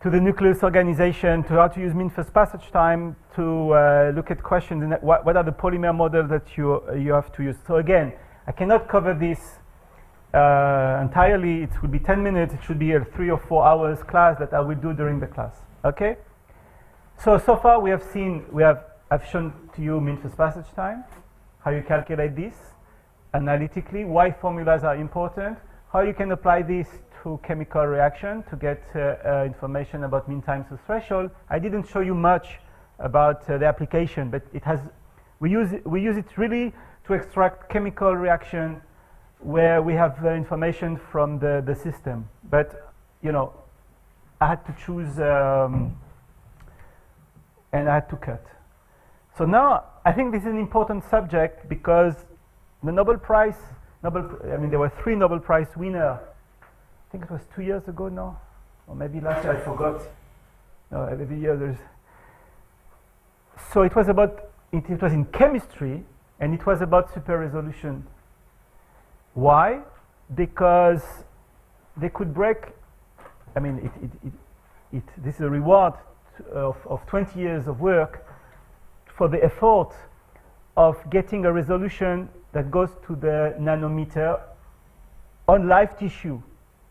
to the nucleus organization, to how to use mean first passage time, to look at questions and what are the polymer models that you have to use. So again, I cannot cover this entirely. It will be 10 minutes. It should be a 3 or 4 hours class that I will do during the class. Okay? So far we have seen, I've shown to you mean first passage time, how you calculate this analytically, why formulas are important, how you can apply this to chemical reaction to get information about mean time to threshold. I didn't show you much about the application, but we use it really to extract chemical reaction where we have information from the system. But you know, I had to choose and I had to cut. So now I think this is an important subject because the Nobel Prize, there were 3 Nobel Prize winners. I think it was 2 years ago now, or maybe last year, I forgot. No, every year there's. So it was in chemistry, and it was about super resolution. Why? Because they could break, this is a reward of 20 years of work for the effort of getting a resolution that goes to the nanometer on live tissue.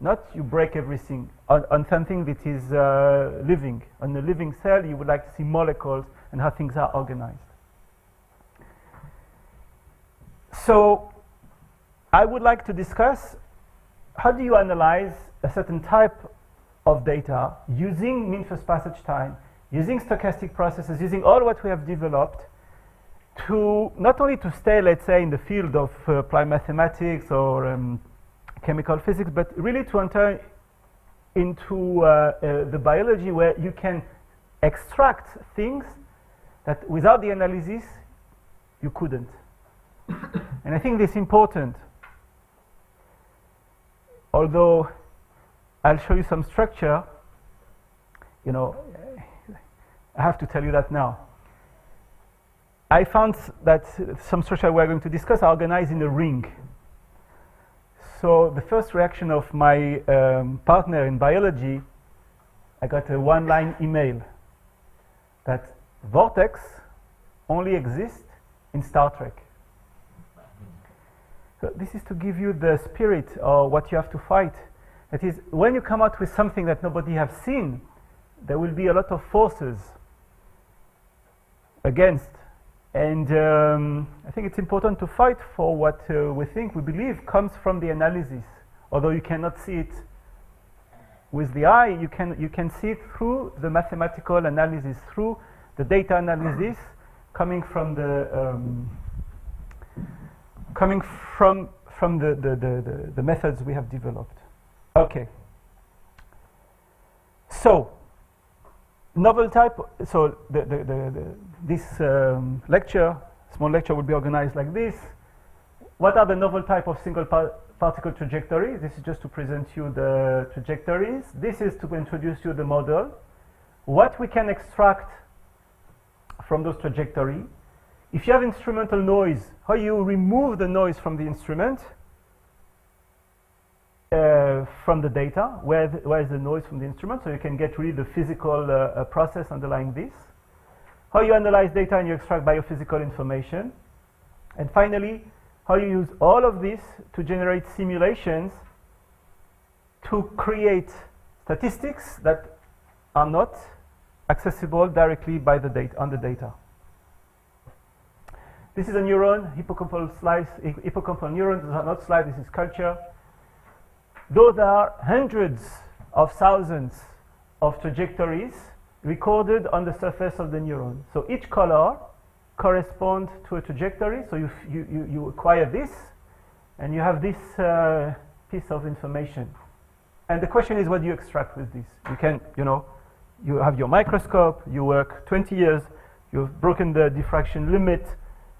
Not you break everything on something that is living. On a living cell, you would like to see molecules and how things are organized. So I would like to discuss how do you analyze a certain type of data using mean first passage time, using stochastic processes, using all what we have developed to not only to stay, let's say, in the field of applied mathematics or chemical physics, but really to enter into the biology where you can extract things that without the analysis you couldn't. And I think this is important. Although I'll show you some structure, you know, I have to tell you that now. I found that some structure we're going to discuss are organized in a ring. So the first reaction of my partner in biology, I got a one-line email that vortex only exists in Star Trek. So this is to give you the spirit of what you have to fight. That is, when you come out with something that nobody has seen, there will be a lot of forces against. And I think it's important to fight for what we believe comes from the analysis. Although you cannot see it with the eye, you can see it through the mathematical analysis, through the data analysis coming from the the methods we have developed. Okay. So novel type. So this small lecture will be organized like this. What are the novel type of single particle trajectories? This is just to present you the trajectories. This is to introduce you the model. What we can extract from those trajectories. If you have instrumental noise, how you remove the noise from the instrument, from the data, where is the noise from the instrument, so you can get really the physical process underlying this. How you analyze data and you extract biophysical information. And finally, how you use all of this to generate simulations to create statistics that are not accessible directly by the data, on the data. This is a neuron, hippocampal slice, hippocampal neurons. These are not slides, this is culture. Those are hundreds of thousands of trajectories recorded on the surface of the neuron. So each color corresponds to a trajectory. So you acquire this, and you have this piece of information. And the question is, what do you extract with this? You can, you have your microscope, you work 20 years, you've broken the diffraction limit,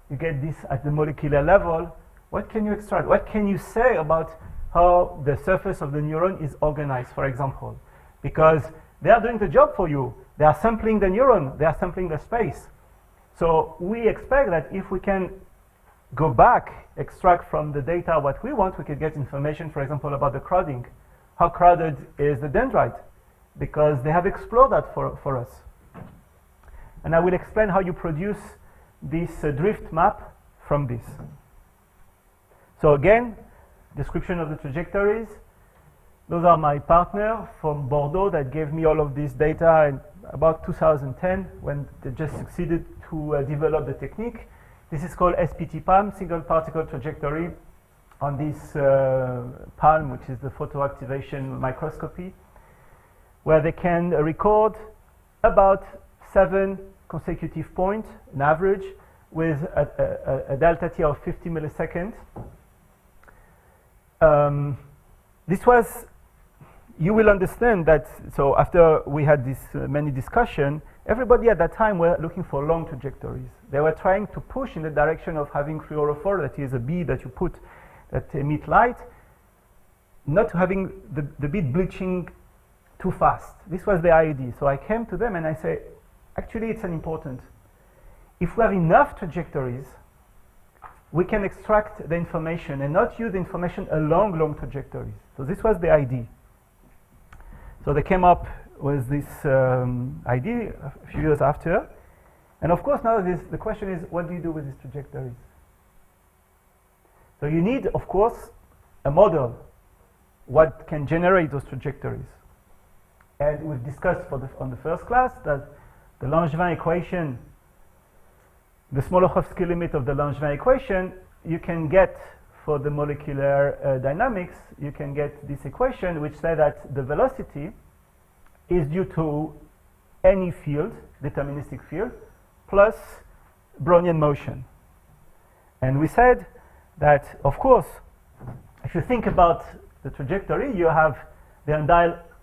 you get this at the molecular level. What can you extract? What can you say about how the surface of the neuron is organized, for example? Because they are doing the job for you. They are sampling the neuron, they are sampling the space. So we expect that if we can go back, extract from the data what we want, we can get information, for example, about the crowding. How crowded is the dendrite? because they have explored that for us. And I will explain how you produce this drift map from this. So again, description of the trajectories. Those are my partner from Bordeaux that gave me all of this data in about 2010 when they just succeeded to develop the technique. This is called SPT-PALM, single particle trajectory, on this PALM, which is the photoactivation microscopy, where they can record about 7 consecutive points, an average, with a delta T of 50 milliseconds. This was, you will understand that, so after we had this many discussion, everybody at that time were looking for long trajectories. They were trying to push in the direction of having fluorophore, that is a bead that you put that emit light, not having the bead bleaching too fast. This was the idea. So I came to them and I say, actually it's an important. If we have enough trajectories, we can extract the information and not use the information along long trajectories. So this was the idea. So they came up with this idea a few years after. And of course now the question is, what do you do with these trajectories? So you need, of course, a model what can generate those trajectories. And we've discussed on the first class that the Langevin equation, the Smoluchowski limit of the Langevin equation, you can get for the molecular dynamics, you can get this equation which says that the velocity is due to any field, deterministic field, plus Brownian motion. And we said that, of course, if you think about the trajectory, you have the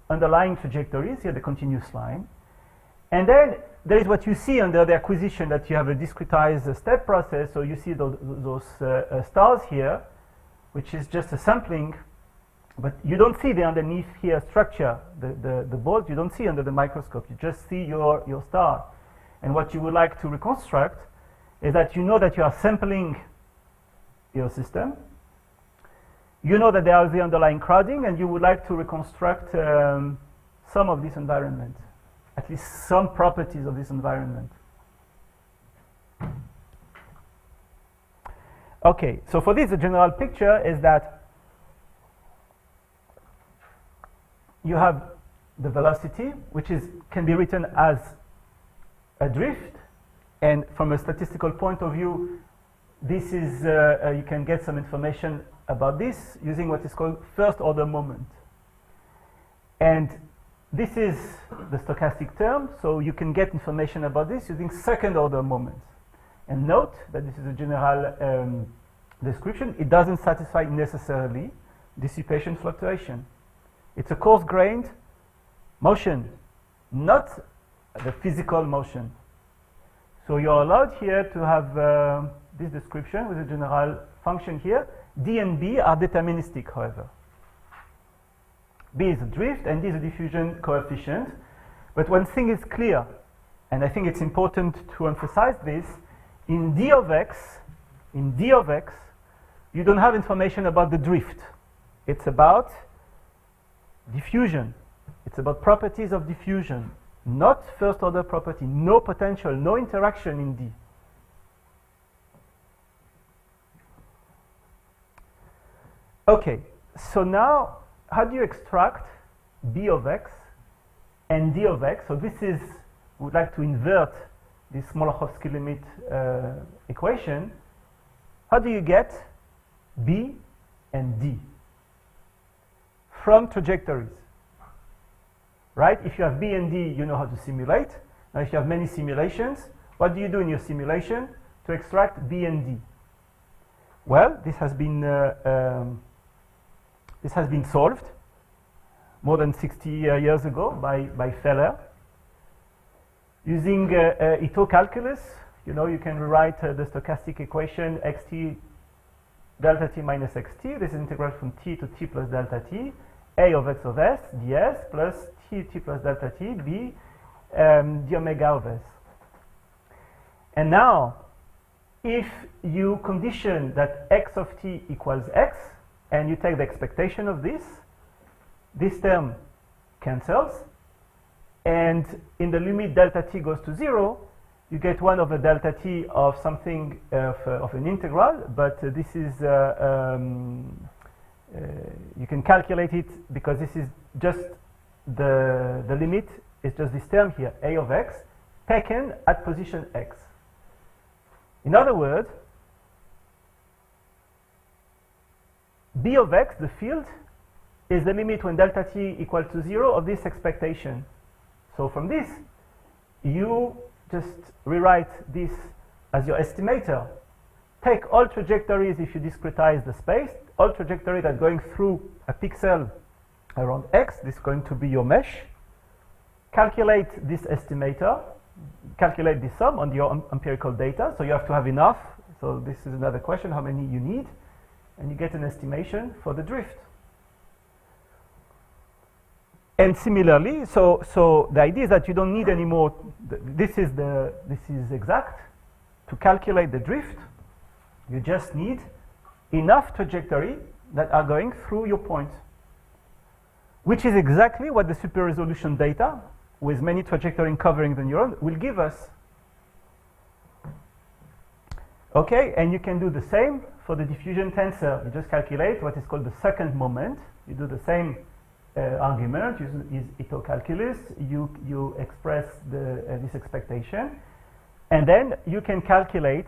underlying trajectories, here the continuous line. And then there is what you see under the acquisition, that you have a discretized step process. So you see those stars here, which is just a sampling, but you don't see the underneath here structure, the balls you don't see under the microscope. You just see your star. And what you would like to reconstruct is that you know that you are sampling your system. You know that there is the underlying crowding, and you would like to reconstruct some of this environment, at least some properties of this environment. Okay, so for this, the general picture is that you have the velocity, which can be written as a drift, and from a statistical point of view, this is you can get some information about this using what is called first order moment. And this is the stochastic term, so you can get information about this using second order moments. And note that this is a general description. It doesn't satisfy necessarily dissipation fluctuation. It's a coarse-grained motion, not the physical motion. So you're allowed here to have this description with a general function here. D and B are deterministic, however. B is a drift and D is a diffusion coefficient. But one thing is clear, and I think it's important to emphasize this, in D of x, you don't have information about the drift. It's about diffusion. It's about properties of diffusion, not first order property, no potential, no interaction in D. Okay, so now how do you extract B of x and D of x? So this is, we would like to invert this Smoluchowski limit equation. How do you get B and D from trajectories? Right? If you have B and D, you know how to simulate. Now if you have many simulations, what do you do in your simulation to extract B and D? Well, this has been solved more than 60 years ago by Feller. Using Ito calculus, you know, you can rewrite the stochastic equation xt delta t minus xt. This is integral from t to t plus delta t, a of x of s ds plus t plus delta t b d omega of s. And now, if you condition that x of t equals x, and you take the expectation of this term cancels, And in the limit delta t goes to 0, you get 1 over delta t of something of an integral, but this is, you can calculate it because this is just the limit is just this term here, a of x, taken at position x. In other words, b of x, the field, is the limit when delta t equal to 0 of this expectation. So from this, you just rewrite this as your estimator. Take all trajectories if you discretize the space, all trajectories that are going through a pixel around x, this is going to be your mesh. Calculate this estimator, calculate the sum on your empirical data, so you have to have enough. So this is another question, how many you need, and you get an estimation for the drift. And similarly, so the idea is that you don't need any more. This is exact. To calculate the drift, you just need enough trajectory that are going through your point, which is exactly what the super resolution data with many trajectories covering the neuron will give us. Okay, and you can do the same for the diffusion tensor. You just calculate what is called the second moment. You do the same argument, use Ito calculus, you express this expectation, and then you can calculate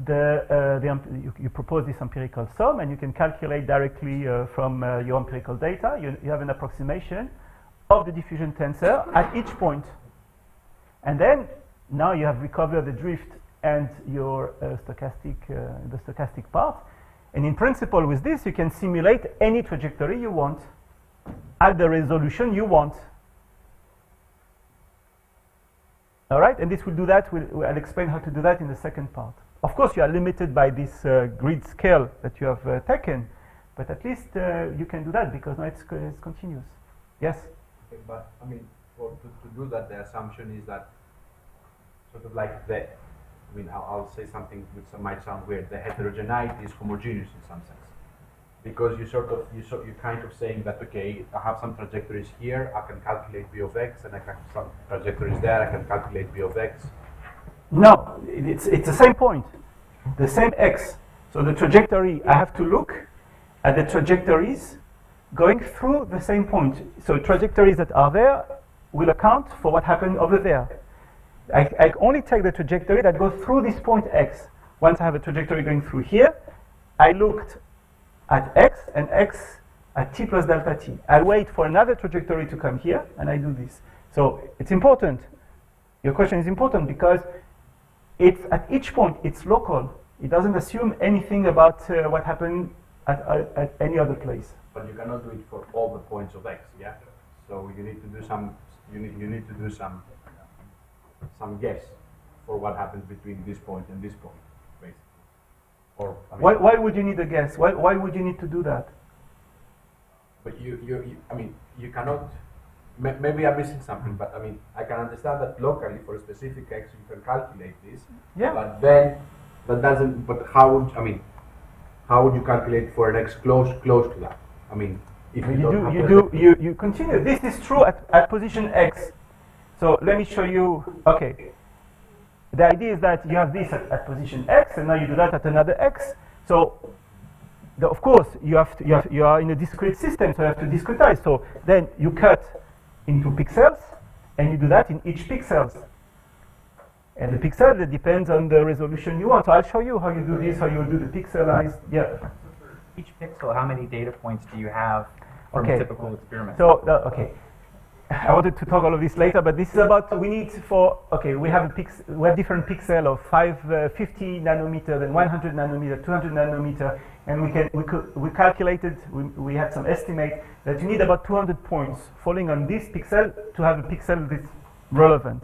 you propose this empirical sum, and you can calculate directly from your empirical data. You have an approximation of the diffusion tensor at each point, and then now you have recovered the drift and your the stochastic part, and in principle with this you can simulate any trajectory you want at the resolution you want. All right, and this will do that. I'll explain how to do that in the second part. Of course, you are limited by this grid scale that you have taken, but at least you can do that because now it's continuous. Yes? Okay, but I mean, to do that, the assumption is that sort of like I'll say something which might sound weird. The heterogeneity is homogeneous in some sense. Because you're kind of saying that, okay, I have some trajectories here, I can calculate b of x, and I have some trajectories there, I can calculate b of x. No, it's the same point, the same x. So the trajectory, I have to look at the trajectories going through the same point. So trajectories that are there will account for what happened over there. I only take the trajectory that goes through this point x. Once I have a trajectory going through here, I looked at x and x at t plus delta t. I wait for another trajectory to come here, and I do this. So it's important. Your question is important because it's at each point, it's local. It doesn't assume anything about what happened at any other place. But you cannot do it for all the points of x, yeah? So you need to do some, you need to do some guess for what happens between this point and this point, basically. Or, I mean, why would you need a guess? Why would you need to do that? But I mean, you cannot. Maybe I'm missing something, but I mean, I can understand that locally for a specific x you can calculate this. Yeah. But then that doesn't. But how would you calculate for an x close to that? I mean, if you continue. This is true at position x. So let me show you. Okay. The idea is that you have this at position x, and now you do that at another x. So, of course, you are in a discrete system, so you have to discretize. So then you cut into pixels, and you do that in each pixels. And the pixel that depends on the resolution you want. So I'll show you how you do this, how you do the pixelized. Yeah. Each pixel, how many data points do you have from a typical experiment? So okay. I wanted to talk all of this later, but this is about we have different pixel of 50 nanometer, then 100 nanometer, 200 nanometer, and we calculated, we had some estimate that you need about 200 points falling on this pixel to have a pixel that's relevant.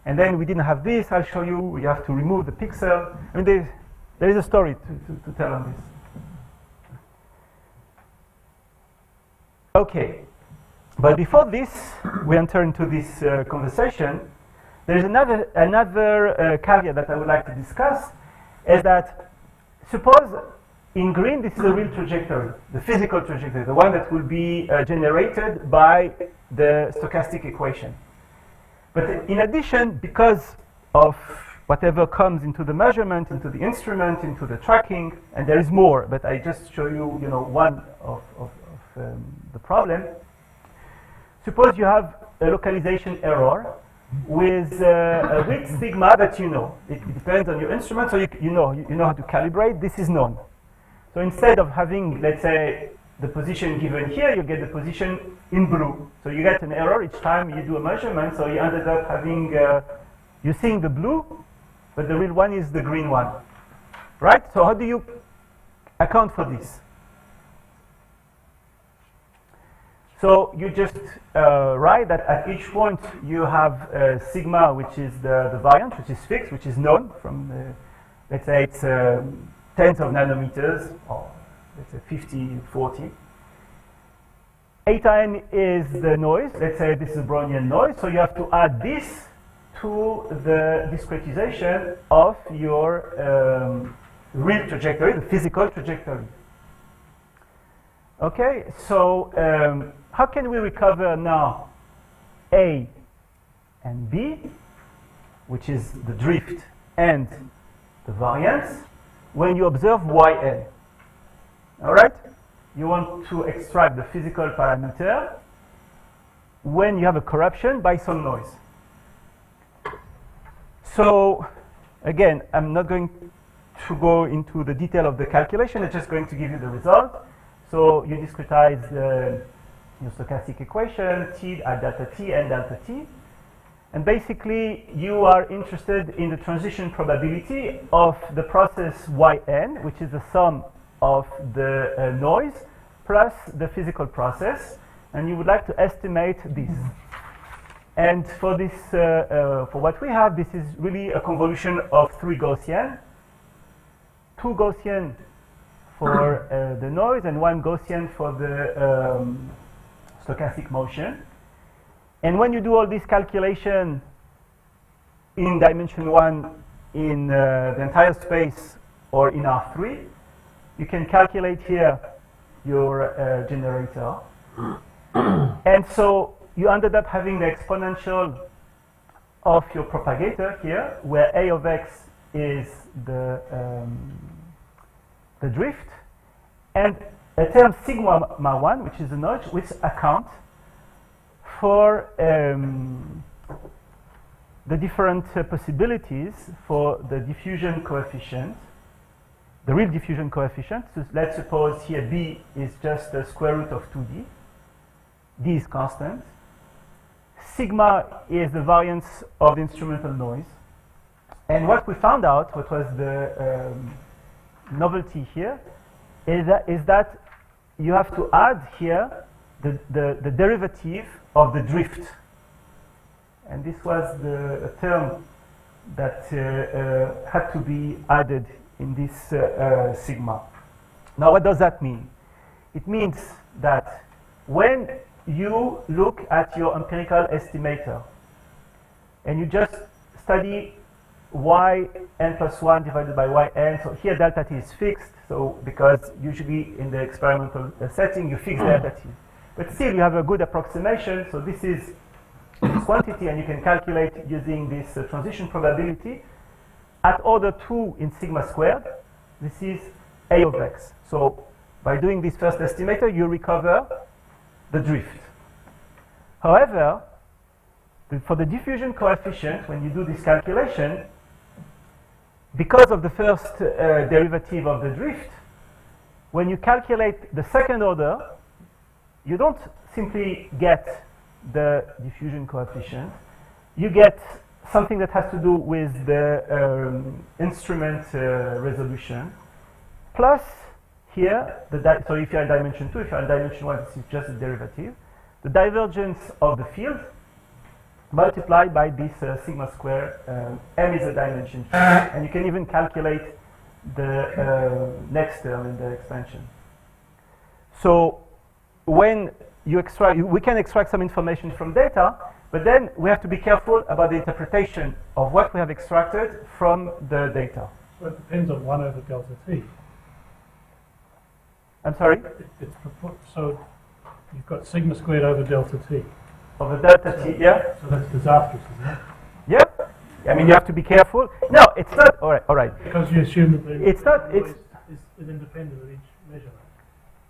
And then we didn't have this. I'll show you. We have to remove the pixel. I mean, there is a story to tell on this. Okay. But before this, we enter into this conversation. There is another caveat that I would like to discuss, is that suppose in green this is a real trajectory, the physical trajectory, the one that will be generated by the stochastic equation. But in addition, because of whatever comes into the measurement, into the instrument, into the tracking, and there is more, but I just show you, one of the problem. Suppose you have a localization error with a width sigma that you know. It depends on your instrument, so you know how to calibrate. This is known. So instead of having, let's say, the position given here, you get the position in blue. So you get an error each time you do a measurement, so you ended up having, you're seeing the blue, but the real one is the green one. Right? So how do you account for this? So you just write that at each point you have sigma, which is the variance, which is fixed, which is known from, let's say it's tens of nanometers, or let's say 50, 40. Eta n is the noise. Let's say this is Brownian noise. So you have to add this to the discretization of your real trajectory, the physical trajectory. Okay, so how can we recover now A and B, which is the drift and the variance, when you observe Yn? All right? You want to extract the physical parameter when you have a corruption by some noise. So, again, I'm not going to go into the detail of the calculation. I'm just going to give you the result. So you discretize your stochastic equation, T at delta T and delta T. And basically, you are interested in the transition probability of the process Yn, which is the sum of the noise plus the physical process. And you would like to estimate this. And for this, for what we have, this is really a convolution of 3 Gaussian, 2 Gaussian for the noise and 1 Gaussian for the stochastic motion. And when you do all this calculation in dimension 1 in the entire space or in R3, you can calculate here your generator. And so you ended up having the exponential of your propagator here, where A of x is the drift, and a term sigma 1, which is the noise, which accounts for the different possibilities for the diffusion coefficient, the real diffusion coefficient. So let's suppose here B is just the square root of 2D. D is constant. Sigma is the variance of the instrumental noise. And what we found out, what was the novelty here, is that you have to add here the derivative of the drift. And this was a term that had to be added in this sigma. Now, what does that mean? It means that when you look at your empirical estimator and you just study yn plus 1 divided by yn, so here delta t is fixed, so because usually in the experimental setting you fix delta t. But still you have a good approximation, so this is this quantity and you can calculate using this transition probability at order 2 in sigma squared. This is A of x. So by doing this first estimator you recover the drift. However, for the diffusion coefficient, when you do this calculation, because of the first derivative of the drift, when you calculate the second order, you don't simply get the diffusion coefficient. You get something that has to do with the instrument resolution, plus here, so if you're in dimension 2, if you're in dimension 1, this is just the derivative, the divergence of the field multiplied by this sigma square. M is a dimension 2, and you can even calculate the next term in the expansion. So when you extract, we can extract some information from data, but then we have to be careful about the interpretation of what we have extracted from the data. So it depends on 1 over delta t. I'm sorry? So you've got sigma squared over delta t. of a delta T. Yeah? So that's disastrous, isn't it? Yeah? I mean, you have to be careful. No, it's not. All right. Because you assume that the It's not. It's is independent of each measurement.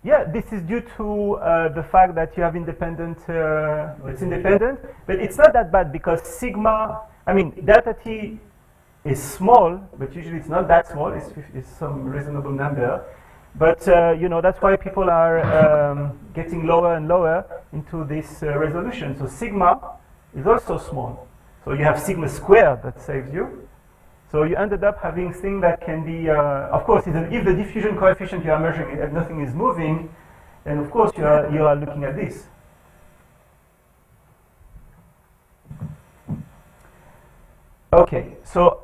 yeah. This is due to the fact that you have independent. It's independent, but it's not that bad because sigma. I mean, delta T is small, but usually it's not that small. It's some reasonable number. But you know, that's why people are getting lower and lower into this resolution. So sigma is also small. So you have sigma squared that saves you. So you ended up having things that can be, of course, if the diffusion coefficient you are measuring and nothing is moving, then of course you are looking at this. Okay, so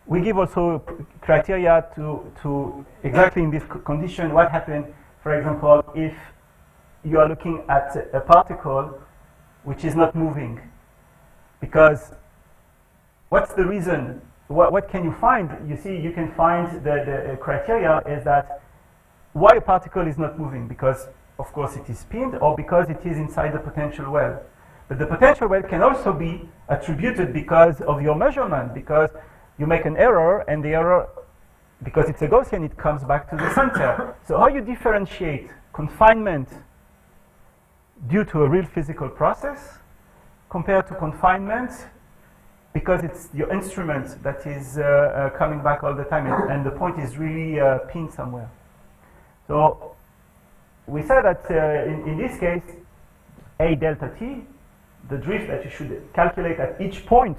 we give also criteria to exactly in this condition what happens, for example, if you are looking at a particle which is not moving. Because what's the reason? What can you find? You see, you can find the criteria is that why a particle is not moving, because of course it is spined or because it is inside the potential well. But the potential well can also be attributed because of your measurement, because you make an error and the error, because it's a Gaussian, it comes back to the center. So how you differentiate confinement due to a real physical process compared to confinement because it's your instrument that is coming back all the time and the point is really pinned somewhere. So we said that in this case, A delta T, the drift that you should calculate at each point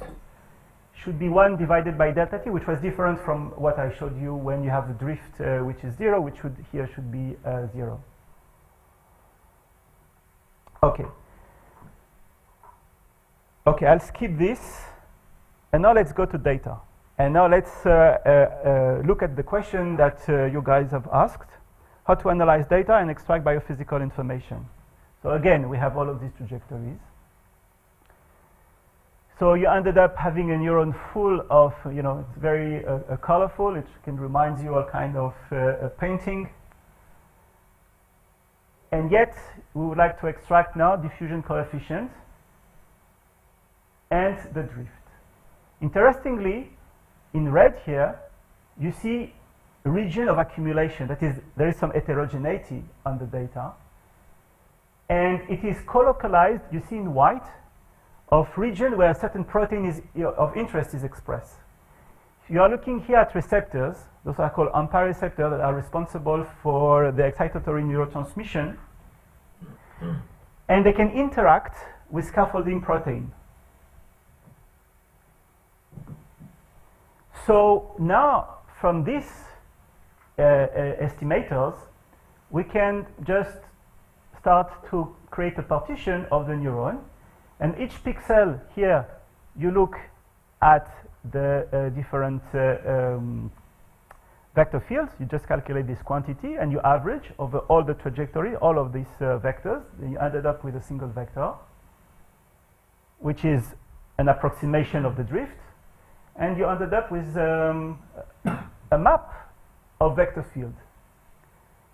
should be 1 divided by delta T, which was different from what I showed you when you have the drift which is 0, which here should be 0. Okay. Okay, I'll skip this. And now let's go to data. And now let's look at the question that you guys have asked, how to analyze data and extract biophysical information. So again, we have all of these trajectories. So you ended up having a neuron full of, you know, it's very colorful. It can remind you a kind of a painting. And yet, we would like to extract now diffusion coefficient and the drift. Interestingly, in red here, you see a region of accumulation. That is, there is some heterogeneity on the data. And it is colocalized, you see in white, of region where a certain protein is, of interest is expressed. You are looking here at receptors. Those are called AMPA receptors that are responsible for the excitatory neurotransmission. And they can interact with scaffolding protein. So now, from these estimators, we can just start to create a partition of the neuron. And each pixel here, you look at the different vector fields. You just calculate this quantity and you average over all the trajectory, all of these vectors. Then you ended up with a single vector, which is an approximation of the drift. And you ended up with a map of vector field.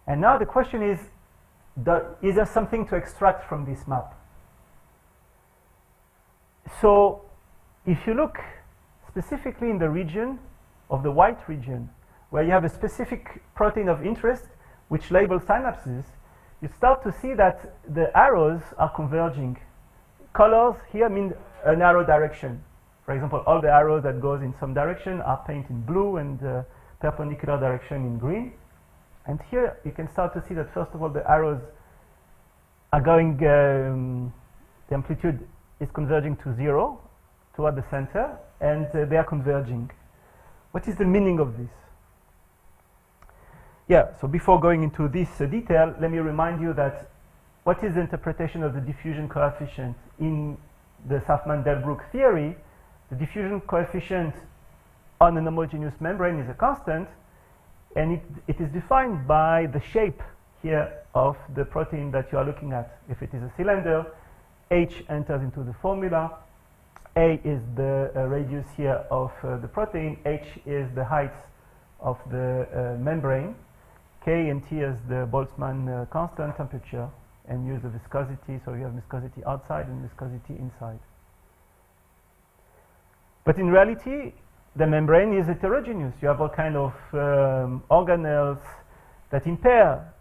And now the question is there something to extract from this map? So if you look specifically in the region of the white region, where you have a specific protein of interest which labels synapses, you start to see that the arrows are converging. Colors here mean an arrow direction. For example, all the arrows that goes in some direction are painted in blue and perpendicular direction in green. And here you can start to see that first of all the arrows are going, the amplitude is converging to 0 toward the center, and they are converging. What is the meaning of this? Yeah, so before going into this detail, let me remind you that what is the interpretation of the diffusion coefficient in the Safman-Delbruck theory? The diffusion coefficient on an homogeneous membrane is a constant, and it is defined by the shape here of the protein that you are looking at. If it is a cylinder, H enters into the formula. A is the radius here of the protein. H is the height of the membrane. K and T is the Boltzmann constant temperature. and use the viscosity. So you have viscosity outside and viscosity inside. But in reality, the membrane is heterogeneous. You have all kind of organelles that impair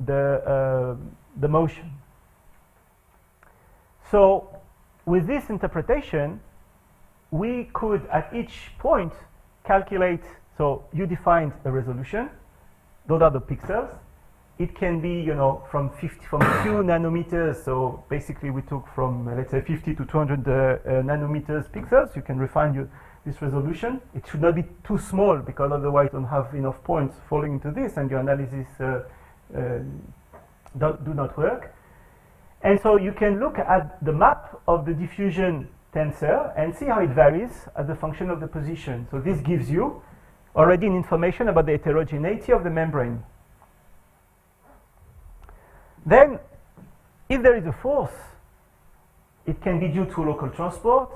the motion. So with this interpretation, we could at each point calculate, so you defined a resolution, those are the pixels. It can be, you know, from a few nanometers, so basically we took from, let's say, 50 to 200 nanometers pixels. You can refine this resolution. It should not be too small, because otherwise you don't have enough points falling into this, and your analysis do not work. And so you can look at the map of the diffusion tensor and see how it varies as a function of the position. So this gives you already information about the heterogeneity of the membrane. Then, if there is a force, it can be due to local transport.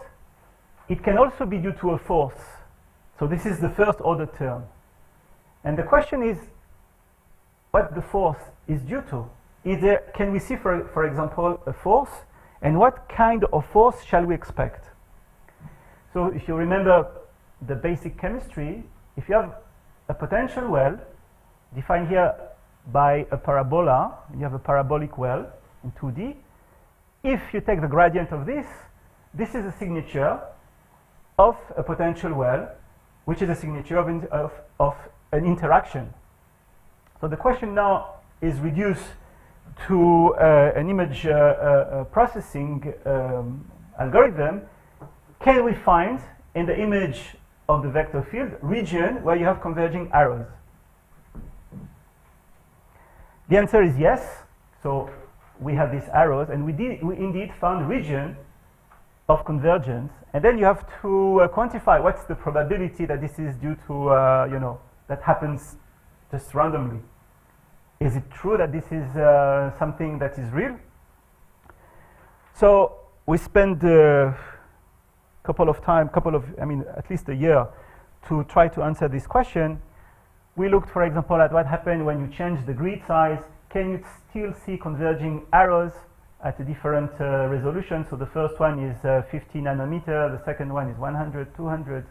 It can also be due to a force. So this is the first order term. And the question is, what the force is due to? Can we see, for example, a force, and what kind of force shall we expect? So if you remember the basic chemistry, if you have a potential well, defined here by a parabola, you have a parabolic well in 2D. If you take the gradient of this, this is a signature of a potential well, which is a signature of an interaction. So the question now is reduced to an image processing algorithm. Can we find in the image of the vector field region where you have converging arrows? The answer is yes. So we have these arrows, and we indeed found region of convergence. And then you have to quantify what's the probability that this is due to, that happens just randomly. Is it true that this is something that is real? So we spent at least a year to try to answer this question. We looked, for example, at what happened when you change the grid size. Can you still see converging arrows at a different resolution? So the first one is 50 nanometer, the second one is 100, 200.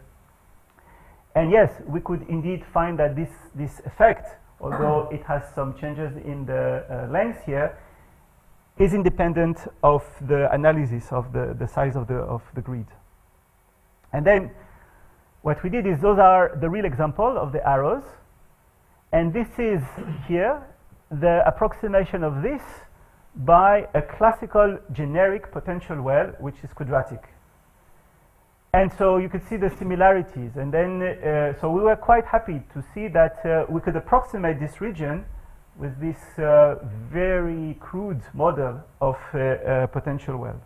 And yes, we could indeed find that this effect, although it has some changes in the length here, is independent of the analysis of the size of the grid. And then what we did is, those are the real example of the arrows, and this is here the approximation of this by a classical generic potential well, which is quadratic. And so you could see the similarities, and then so we were quite happy to see that we could approximate this region with this very crude model of a potential well.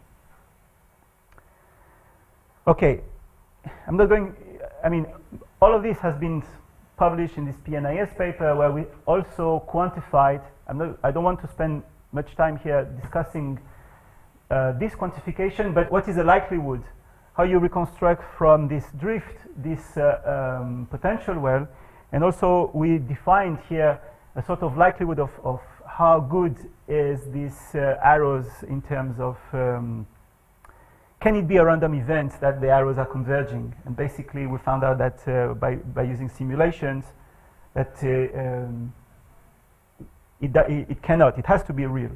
Okay, I'm not going, all of this has been published in this PNIS paper, where we also quantified, I don't want to spend much time here discussing this quantification, but what is the likelihood? How you reconstruct from this drift, this potential well, and also we defined here a sort of likelihood of how good is these arrows in terms of, can it be a random event that the arrows are converging? And basically we found out that by using simulations that it cannot, it has to be real.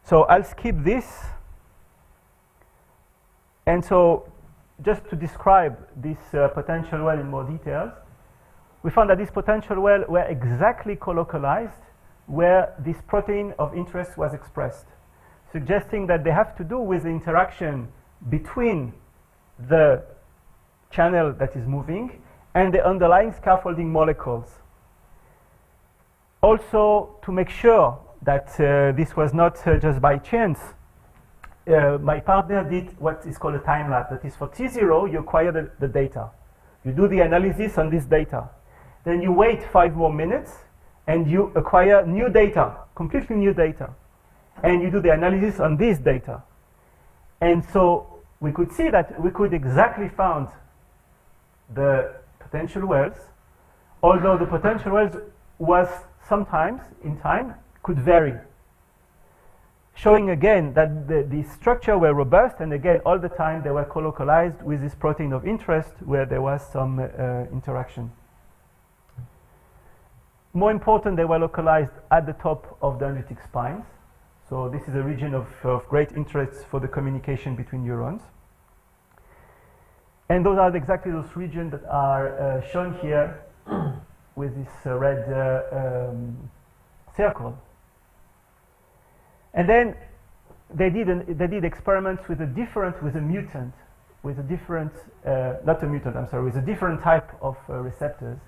So I'll skip this. And so, just to describe this potential well in more details, we found that this potential well were exactly colocalized where this protein of interest was expressed, suggesting that they have to do with the interaction between the channel that is moving and the underlying scaffolding molecules. Also, to make sure that this was not just by chance, my partner did what is called a time lapse. That is, for T0, you acquire the data. You do the analysis on this data. Then you wait 5 more minutes, and you acquire new data, completely new data. And you do the analysis on this data. And so we could see that we could exactly find the potential wells, although the potential wells was sometimes, in time, could vary. showing again that the structure were robust, and again, all the time they were colocalized with this protein of interest where there was some interaction. More important, they were localized at the top of the dendritic spines. So this is a region of great interest for the communication between neurons. And those are exactly those regions that are shown here with this red circle. And then they did experiments with a mutant, with a different, not a mutant, I'm sorry, with a different type of receptors.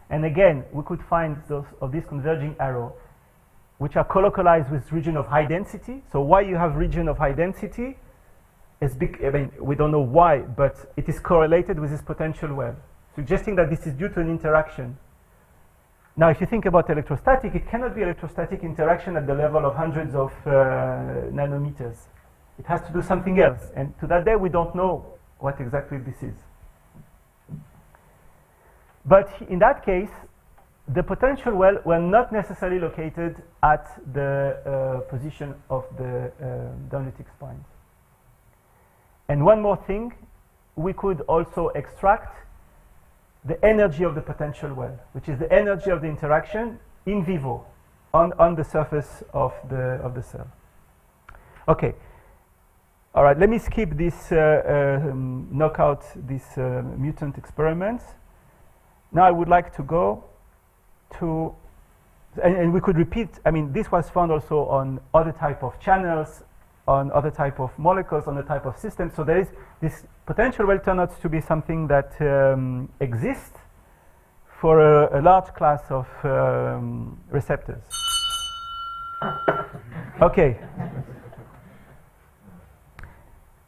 And again, we could find those of this converging arrow, which are colocalized with region of high density. So why you have region of high density is I mean, we don't know why, but it is correlated with this potential well, suggesting that this is due to an interaction. Now, if you think about electrostatic, it cannot be electrostatic interaction at the level of hundreds of nanometers. It has to do something else. And to that day, we don't know what exactly this is. But in that case, the potential well were not necessarily located at the position of the dendritic spines. And one more thing, we could also extract the energy of the potential well, which is the energy of the interaction in vivo on the surface of the cell. Okay. All right, let me skip this knockout, this mutant experiments. Now I would like to go to, and we could repeat, I mean, this was found also on other type of channels, on other type of molecules, on the type of system. So there is this potential well turned out to be something that exists for a large class of receptors. Okay.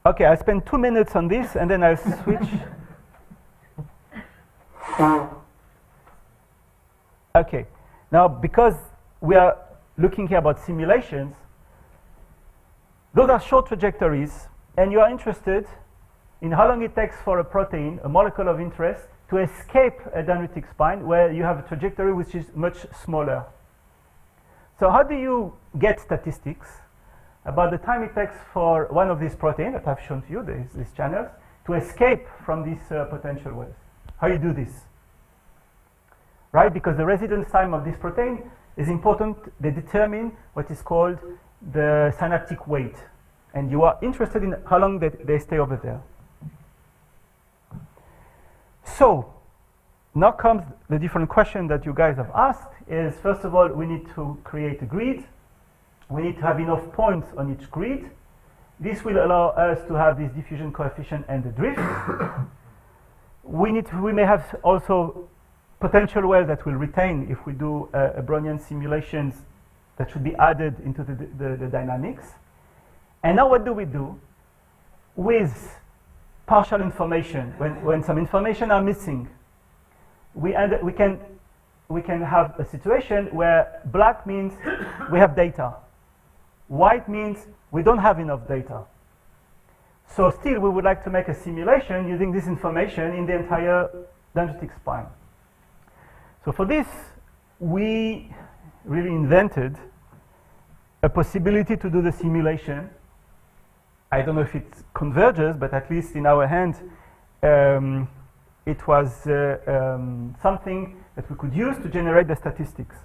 Okay, I'll spend 2 minutes on this and then I'll switch. Okay, now because we are looking here about simulations, those are short trajectories, and you are interested in how long it takes for a protein, a molecule of interest, to escape a dendritic spine where you have a trajectory which is much smaller. So how do you get statistics about the time it takes for one of these proteins that I've shown to you, these channels, to escape from these potential wells? How you do this? Right, because the residence time of this protein is important. They determine what is called the synaptic weight, and you are interested in how long they stay over there. So now comes the different question that you guys have asked is, first of all, we need to create a grid. We need to have enough points on each grid. This will allow us to have this diffusion coefficient and the drift. We may have also potential well that will retain if we do a Brownian simulations that should be added into the dynamics. And now what do we do with partial information? When some information are missing, we can have a situation where black means we have data. White means we don't have enough data. So still we would like to make a simulation using this information in the entire dendritic spine. So for this, we really invented a possibility to do the simulation. I don't know if it converges, but at least in our hand, it was something that we could use to generate the statistics.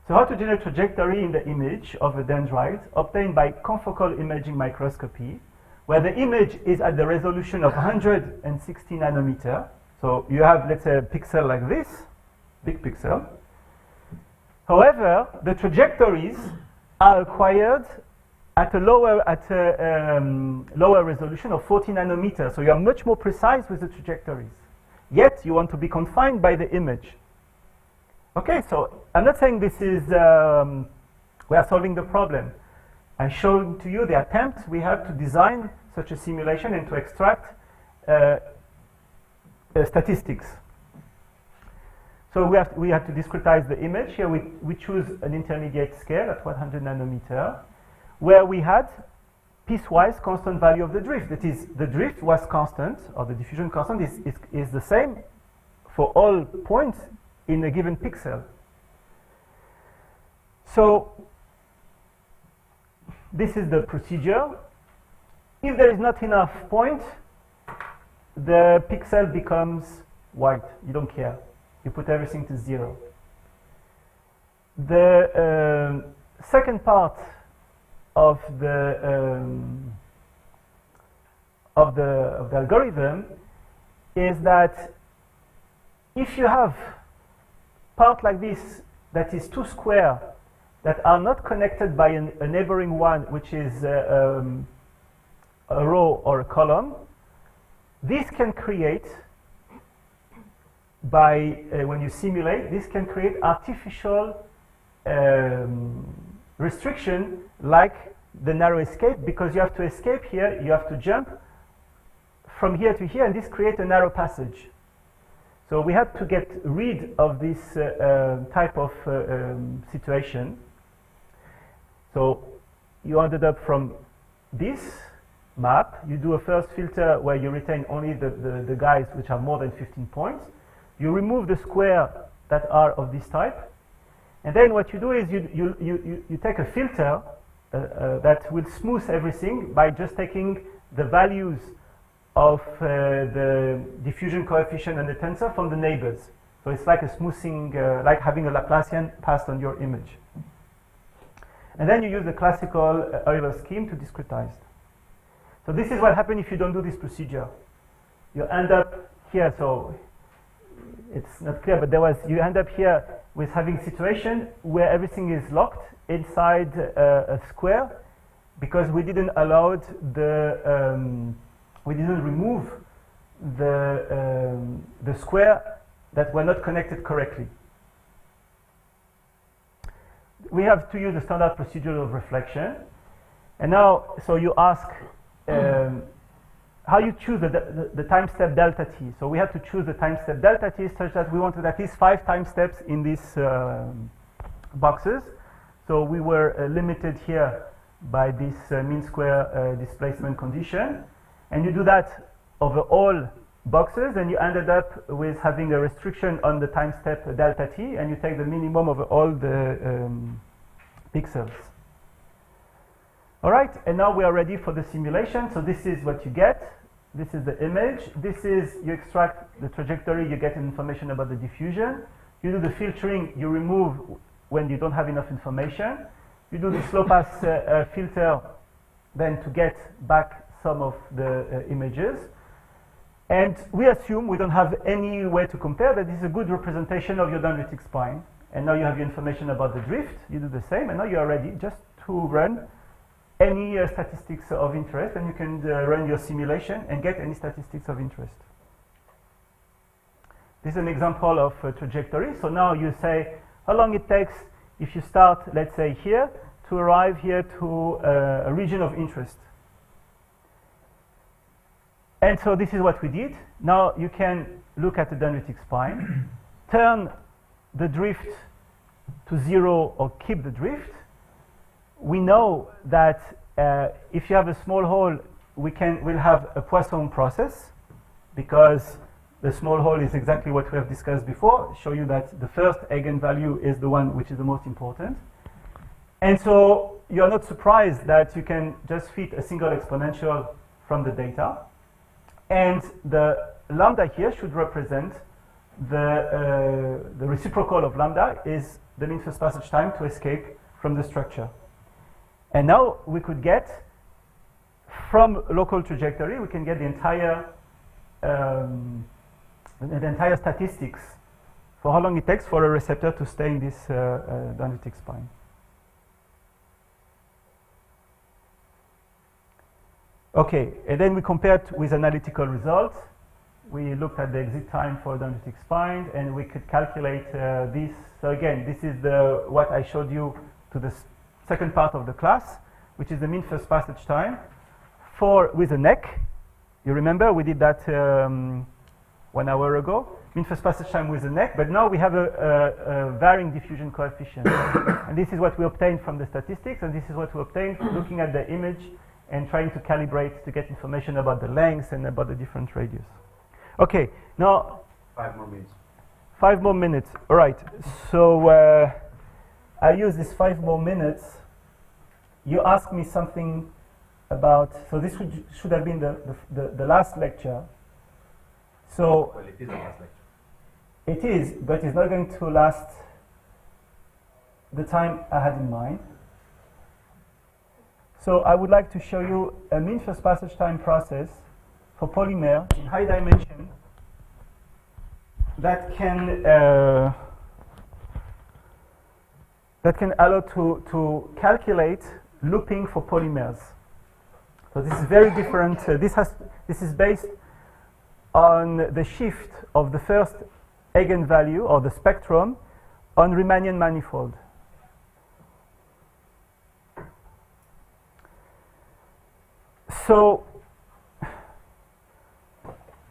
So how to generate trajectory in the image of a dendrite obtained by confocal imaging microscopy, where the image is at the resolution of 160 nanometer. So you have, let's say, a pixel like this, big pixel. However, the trajectories are acquired at a lower resolution of 40 nanometers. So you are much more precise with the trajectories. Yet you want to be confined by the image. Okay, so I'm not saying this is we are solving the problem. I'm showing to you the attempt we have to design such a simulation and to extract statistics. So we have to discretize the image. Here we choose an intermediate scale at 100 nanometer, where we had piecewise constant value of the drift. That is, the drift was constant, or the diffusion constant is the same for all points in a given pixel. So this is the procedure. If there is not enough point, the pixel becomes white. You don't care. You put everything to 0. The second part of the algorithm is that if you have part like this that is 2 square that are not connected by a neighboring one, which is a row or a column, this can create, by when you simulate, this can create artificial restriction like the narrow escape, because you have to escape here, you have to jump from here to here, and this creates a narrow passage. So we had to get rid of this type of situation. So you ended up from this map, you do a first filter where you retain only the guys which have more than 15 points. You remove the square that are of this type. And then what you do is you take a filter that will smooth everything by just taking the values of the diffusion coefficient and the tensor from the neighbors. So it's like a smoothing, like having a Laplacian passed on your image. And then you use the classical Euler scheme to discretize. So this is what happens if you don't do this procedure. You end up here, so it's not clear, but you end up here with having a situation where everything is locked inside a square, because we didn't allow we didn't remove the square that were not connected correctly. We have to use the standard procedure of reflection. And now, so you ask how you choose the time step delta t. So we have to choose the time step delta t such that we wanted at least 5 time steps in these boxes. So we were limited here by this mean square displacement condition. And you do that over all boxes, and you ended up with having a restriction on the time step delta t, and you take the minimum over all the pixels. All right, and now we are ready for the simulation. So this is what you get. This is the image. This is, you extract the trajectory, you get information about the diffusion. You do the filtering, you remove when you don't have enough information. You do the slow pass filter then to get back some of the images. And we assume we don't have any way to compare, that this is a good representation of your dendritic spine. And now you have your information about the drift. You do the same, and now you are ready just to run any statistics of interest, and you can run your simulation and get any statistics of interest. This is an example of a trajectory. So now you say how long it takes if you start, let's say here, to arrive here to a region of interest. And so this is what we did. Now you can look at the dendritic spine, turn the drift to 0 or keep the drift. We know that if you have a small hole, we'll have a Poisson process, because the small hole is exactly what we have discussed before, show you that the first eigenvalue is the one which is the most important. And so you're not surprised that you can just fit a single exponential from the data. And the lambda here should represent the reciprocal of lambda is the mean first passage time to escape from the structure. And now we could get, from local trajectory, we can get the entire statistics for how long it takes for a receptor to stay in this dendritic spine. Okay, and then we compared with analytical results. We looked at the exit time for dendritic spine, and we could calculate this. So again, this is what I showed you to the second part of the class, which is the mean first passage time with a neck. You remember we did that 1 hour ago. Mean first passage time with a neck, but now we have a varying diffusion coefficient. And this is what we obtained from the statistics, and this is what we obtained looking at the image and trying to calibrate to get information about the length and about the different radius. Okay, now 5 more minutes. 5 more minutes. All right. So I use these 5 more minutes you asked me something about, so this should have been the last lecture. So Well, it is the last lecture. it is, but it's not going to last the time I had in mind. So I would like to show you a mean first passage time process for polymer in high dimension that can allow to calculate looping for polymers. So this is very different. This is based on the shift of the first eigenvalue or the spectrum on Riemannian manifold. So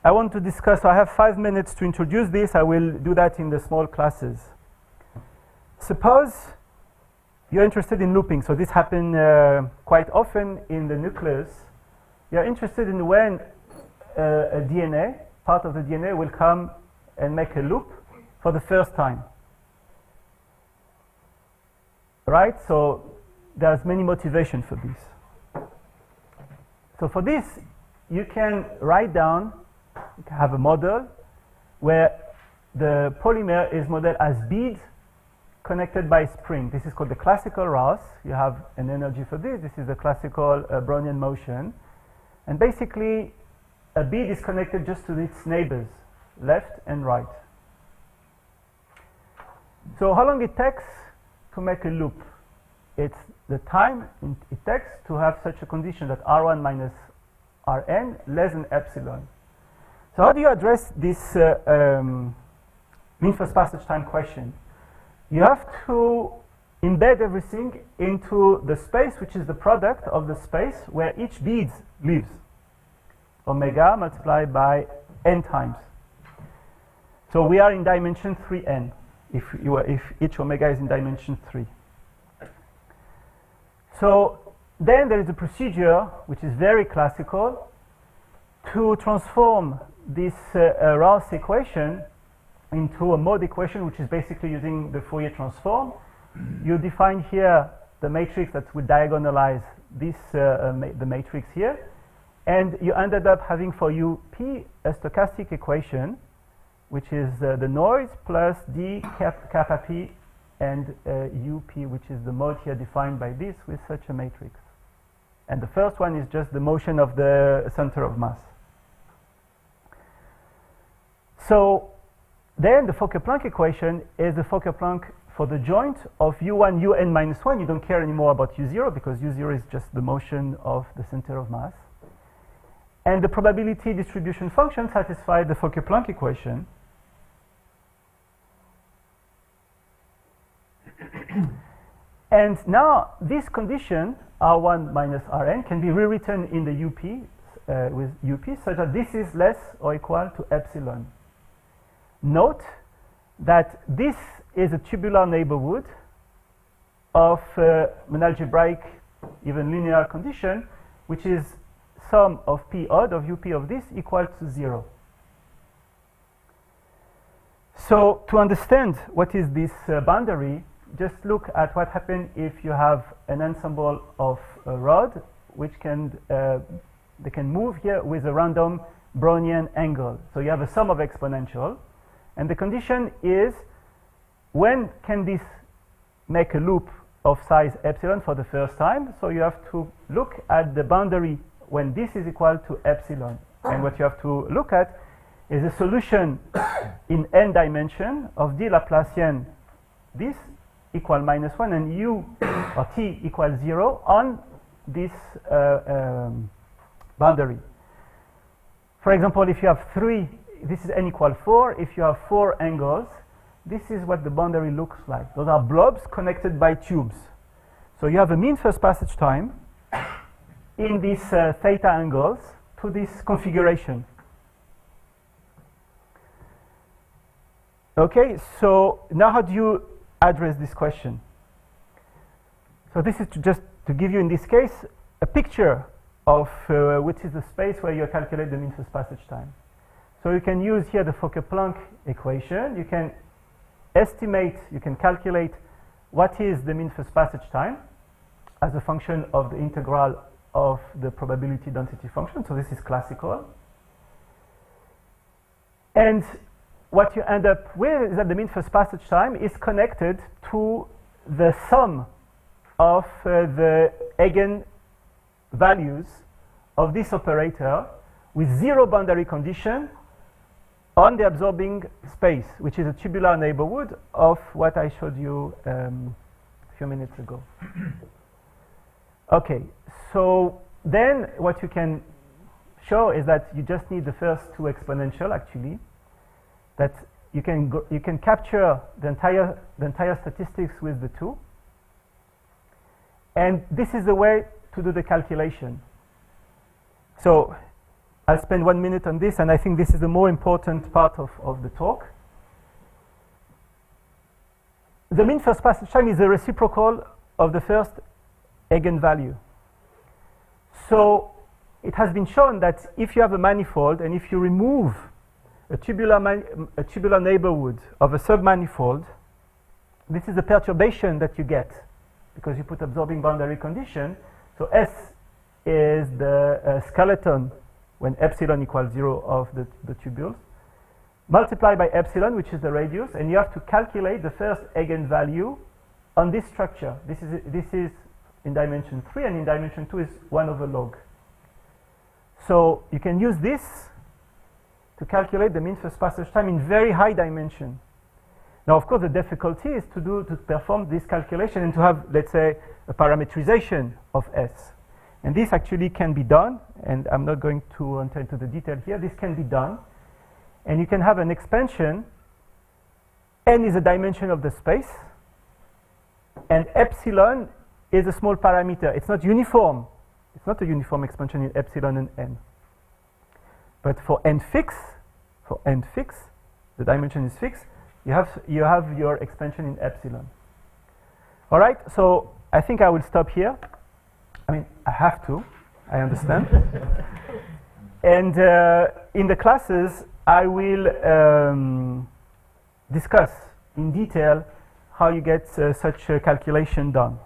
I want to discuss, I have 5 minutes to introduce this. I will do that in the small classes. Suppose you're interested in looping. So this happens quite often in the nucleus. You're interested in when a DNA, part of the DNA will come and make a loop for the first time. Right? So there's many motivations for this. So for this, you can write down, you can have a model where the polymer is modeled as beads connected by spring. This is called the classical Rouse. You have an energy for this. This is the classical Brownian motion. And basically, a bead is connected just to its neighbors, left and right. So how long it takes to make a loop? It's the time it takes to have such a condition that R1 minus Rn less than epsilon. So how do you address this mean first passage time question? You have to embed everything into the space, which is the product of the space where each bead lives. Omega multiplied by n times. So we are in dimension 3n, if each omega is in dimension 3. So then there is a procedure, which is very classical, to transform this Rouse equation into a mode equation, which is basically using the Fourier transform. You define here the matrix that would diagonalize this, the matrix here, and you ended up having for u p a stochastic equation, which is the noise plus d kappa p and up, which is the mode here defined by this with such a matrix. And the first one is just the motion of the center of mass. So then the Fokker-Planck equation is the Fokker-Planck for the joint of u1, un minus 1. You don't care anymore about u0 because u0 is just the motion of the center of mass. And the probability distribution function satisfies the Fokker-Planck equation. And now this condition, R1 minus Rn, can be rewritten in the UP with UP such that this is less or equal to epsilon. Note that this is a tubular neighborhood of an algebraic, even linear condition, which is sum of p odd of UP of this equal to 0. So to understand what is this boundary, just look at what happens if you have an ensemble of a rod, which can they can move here with a random Brownian angle. So you have a sum of exponential, and the condition is when can this make a loop of size epsilon for the first time? So you have to look at the boundary when this is equal to epsilon, and what you have to look at is a solution in n dimension of d Laplacian this equal minus 1 and u or t equals 0 on this boundary. For example, if you have 3, this is n equal 4. If you have 4 angles, this is what the boundary looks like. Those are blobs connected by tubes. So you have a mean first passage time in these theta angles to this configuration. Okay, so now how do you address this question? So this is just to give you, in this case, a picture of which is the space where you calculate the mean first passage time. So you can use here the Fokker-Planck equation. You can estimate, you can calculate what is the mean first passage time as a function of the integral of the probability density function. So this is classical. And what you end up with is that the mean first passage time is connected to the sum of the eigenvalues of this operator with zero boundary condition on the absorbing space, which is a tubular neighborhood of what I showed you a few minutes ago. Okay, so then what you can show is that you just need the first two exponential, actually, that you can capture the entire statistics with the two, and this is the way to do the calculation. So I'll spend 1 minute on this, and I think this is the more important part of the talk. The mean first passage time is the reciprocal of the first eigenvalue. So it has been shown that if you have a manifold and if you remove a tubular neighborhood of a submanifold, this is the perturbation that you get because you put absorbing boundary condition. So S is the skeleton when epsilon equals 0 of the tubules, multiplied by epsilon, which is the radius, and you have to calculate the first eigenvalue on this structure. This is in dimension 3, and in dimension 2 is 1 over log. So you can use this to calculate the mean first passage time in very high dimension. Now, of course, the difficulty is to perform this calculation and to have, let's say, a parametrization of S. And this actually can be done, and I'm not going to enter into the detail here. This can be done, and you can have an expansion. N is a dimension of the space, and epsilon is a small parameter. It's not uniform. It's not a uniform expansion in epsilon and n. But for n fixed, the dimension is fixed. You have your expansion in epsilon. All right. So I think I will stop here. I mean, I have to. I understand. And in the classes, I will discuss in detail how you get such a calculation done.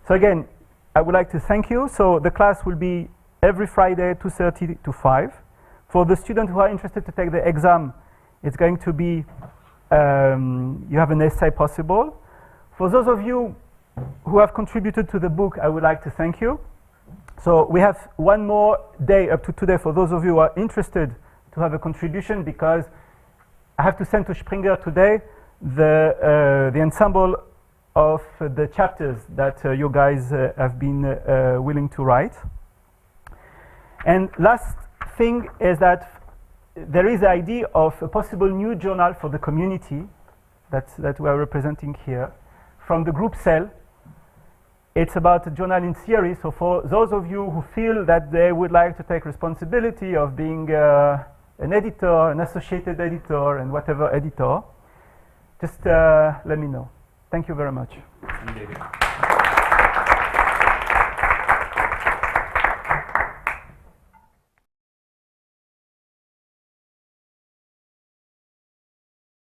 So again, I would like to thank you. So the class will be every Friday, 2:30 to 5. For the students who are interested to take the exam, it's going to be, you have an essay possible. For those of you who have contributed to the book, I would like to thank you. So we have one more day up to today for those of you who are interested to have a contribution, because I have to send to Springer today the ensemble of the chapters that you guys have been willing to write. And last thing is that there is the idea of a possible new journal for the community that we are representing here from the group cell. It's about a journal in theory. So for those of you who feel that they would like to take responsibility of being an editor, an associated editor, and whatever editor, just let me know. Thank you very much.